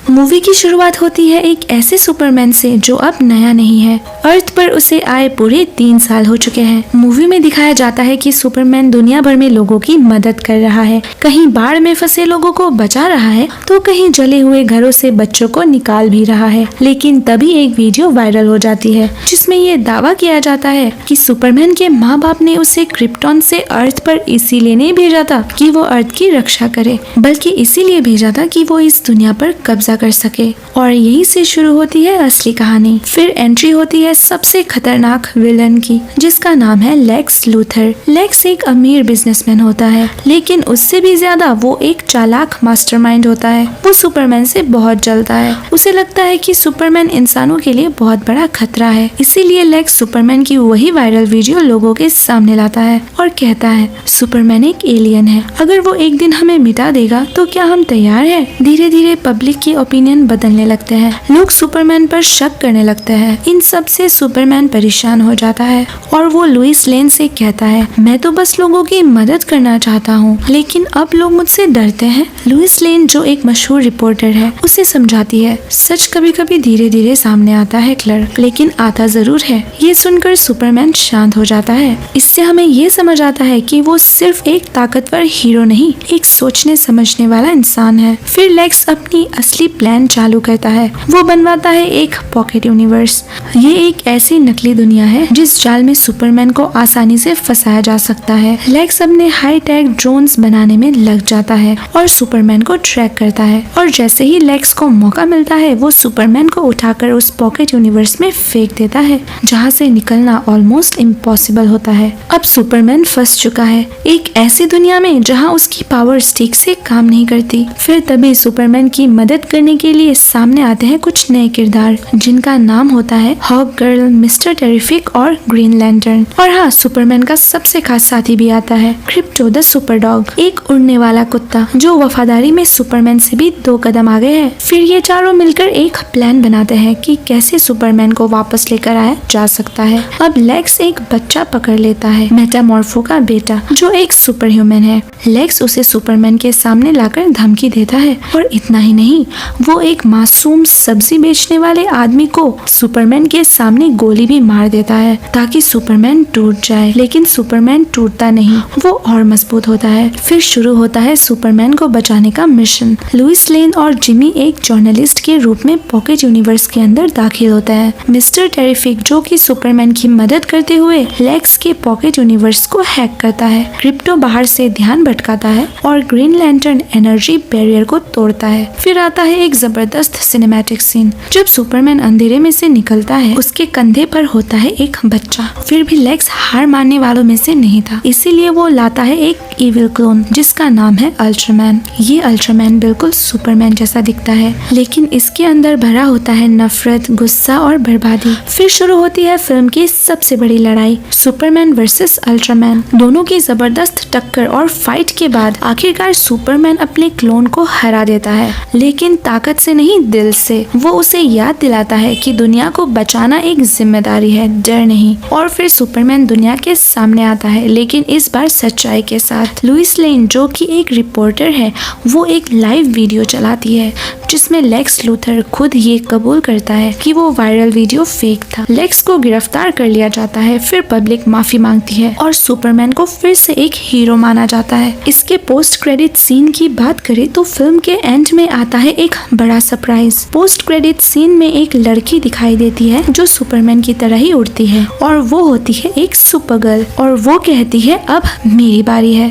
Movie की शुरुआत होती है एक ऐसे सुपरमैन से जो अब नया नहीं है। अर्थ पर उसे आए पूरे 3 साल हो चुके हैं। मूवी में दिखाया जाता है कि सुपरमैन दुनिया भर में लोगों की मदद कर रहा है, कहीं बाढ़ में फंसे लोगों को बचा रहा है तो कहीं जले हुए घरों से बच्चों को निकाल भी रहा है। लेकिन तभी एक वीडियो वायरल हो जाती है जिसमें ये दावा किया जाता है कि सुपरमैन के माँ बाप ने उसे क्रिप्टॉन से अर्थ पर इसीलिए नहीं भेजा था कि वो अर्थ की रक्षा करे, बल्कि इसीलिए भेजा था कि वो इस दुनिया पर कब्जा कर सके। और यही से शुरू होती है असली कहानी। फिर एंट्री होती है सबसे खतरनाक विलन की, जिसका नाम है लेक्स लूथर। लेक्स एक अमीर बिजनेसमैन होता है, लेकिन उससे भी ज्यादा वो एक चालाक मास्टरमाइंड होता है। वो सुपरमैन से बहुत जलता है। उसे लगता है कि सुपरमैन इंसानों के लिए बहुत बड़ा खतरा है। इसीलिए लेक्स सुपरमैन की वही वायरल वीडियो लोगों के सामने लाता है और कहता है सुपरमैन एक एलियन है, अगर वो एक दिन हमें मिटा देगा तो क्या हम तैयार है। धीरे धीरे पब्लिक की ओपिनियन बदलने लगते हैं। लोग सुपरमैन पर शक करने लगते हैं। इन सब से सुपरमैन परेशान हो जाता है और वो लुइस लेन से कहता है मैं तो बस लोगों की मदद करना चाहता हूँ, लेकिन अब लोग मुझसे डरते हैं। लुइस लेन जो एक मशहूर रिपोर्टर है उसे समझाती है सच कभी कभी धीरे धीरे सामने आता है क्लर्क, लेकिन आता जरूर है। ये सुनकर सुपरमैन शांत हो जाता है। इससे हमें ये समझ आता है कि वो सिर्फ एक ताकतवर हीरो नहीं, एक सोचने समझने वाला इंसान है। फिर लेक्स अपनी असली प्लान चालू करता है। वो बनवाता है एक पॉकेट यूनिवर्स। ये एक ऐसी नकली दुनिया है जिस जाल में सुपरमैन को आसानी से फंसाया जा सकता है। लेक्स अपने हाई टेक ड्रोन्स बनाने में लग जाता है और सुपरमैन को ट्रैक करता है। और जैसे ही लेक्स को मौका मिलता है वो सुपरमैन को उठाकर उस पॉकेट यूनिवर्स में फेंक देता है, जहाँ से निकलना ऑलमोस्ट इम्पॉसिबल होता है। अब सुपरमैन फंस चुका है एक ऐसी दुनिया में जहाँ उसकी पावर्स ठीक से काम नहीं करती। फिर तभी सुपरमैन की मदद करने के लिए सामने आते हैं कुछ नए किरदार, जिनका नाम होता है हॉक गर्ल, मिस्टर टेरिफिक और ग्रीन लैंटर्न। और हाँ, सुपरमैन का सबसे खास साथी भी आता है, क्रिप्टो द सुपर डॉग, एक उड़ने वाला कुत्ता जो वफादारी में सुपरमैन से भी 2 कदम आगे है। फिर ये चारों मिलकर एक प्लान बनाते हैं कि कैसे सुपरमैन को वापस लेकर आया जा सकता है। अब लेक्स एक बच्चा पकड़ लेता है, मेटामॉर्फो का बेटा, जो एक सुपर ह्यूमन है। लेक्स उसे सुपरमैन के सामने लाकर धमकी देता है और इतना ही नहीं, वो एक मासूम सब्जी बेचने वाले आदमी को सुपरमैन के सामने गोली भी मार देता है ताकि सुपरमैन टूट जाए। लेकिन सुपरमैन टूटता नहीं, वो और मजबूत होता है। फिर शुरू होता है सुपरमैन को बचाने का मिशन। लुइस लेन और जिमी एक जर्नलिस्ट के रूप में पॉकेट यूनिवर्स के अंदर दाखिल होता है। मिस्टर टेरिफिक जो कि सुपरमैन की मदद करते हुए लेक्स के पॉकेट यूनिवर्स को हैक करता है। क्रिप्टो बाहर से ध्यान भटकाता है और ग्रीन लैंटर्न एनर्जी बैरियर को तोड़ता है। फिर आता है एक जबरदस्त सिनेमैटिक सीन। जब सुपरमैन अंधेरे में से निकलता है उसके कंधे पर होता है एक बच्चा। फिर भी लेक्स हार मानने वालों में से नहीं था, इसीलिए वो लाता है एक इविल क्लोन जिसका नाम है अल्ट्रामैन। ये अल्ट्रामैन बिल्कुल सुपरमैन जैसा दिखता है, लेकिन इसके अंदर भरा होता है नफरत, गुस्सा और बर्बादी। फिर शुरू होती है फिल्म की सबसे बड़ी लड़ाई, सुपरमैन वर्सेस अल्ट्रामैन। दोनों की जबरदस्त टक्कर और फाइट के बाद आखिरकार सुपरमैन अपने क्लोन को हरा देता है, लेकिन ताकत से नहीं, दिल से। वो उसे याद दिलाता है कि दुनिया को बचाना एक जिम्मेदारी है, डर नहीं। और फिर सुपरमैन दुनिया के सामने आता है, लेकिन इस बार सच्चाई के साथ। लुइस लेन जो कि एक रिपोर्टर है, वो एक लाइव वीडियो चलाती है जिसमें लेक्स लूथर खुद ये कबूल करता है कि वो वायरल वीडियो फेक था। लेक्स को गिरफ्तार कर लिया जाता है। फिर पब्लिक माफी मांगती है और सुपरमैन को फिर से एक हीरो माना जाता है। इसके पोस्ट क्रेडिट सीन की बात करें तो फिल्म के एंड में आता है एक बड़ा सरप्राइज। पोस्ट क्रेडिट सीन में एक लड़की दिखाई देती है जो सुपरमैन की तरह ही उड़ती है और वो होती है एक सुपर गर्ल और वो कहती है अब मेरी बारी है।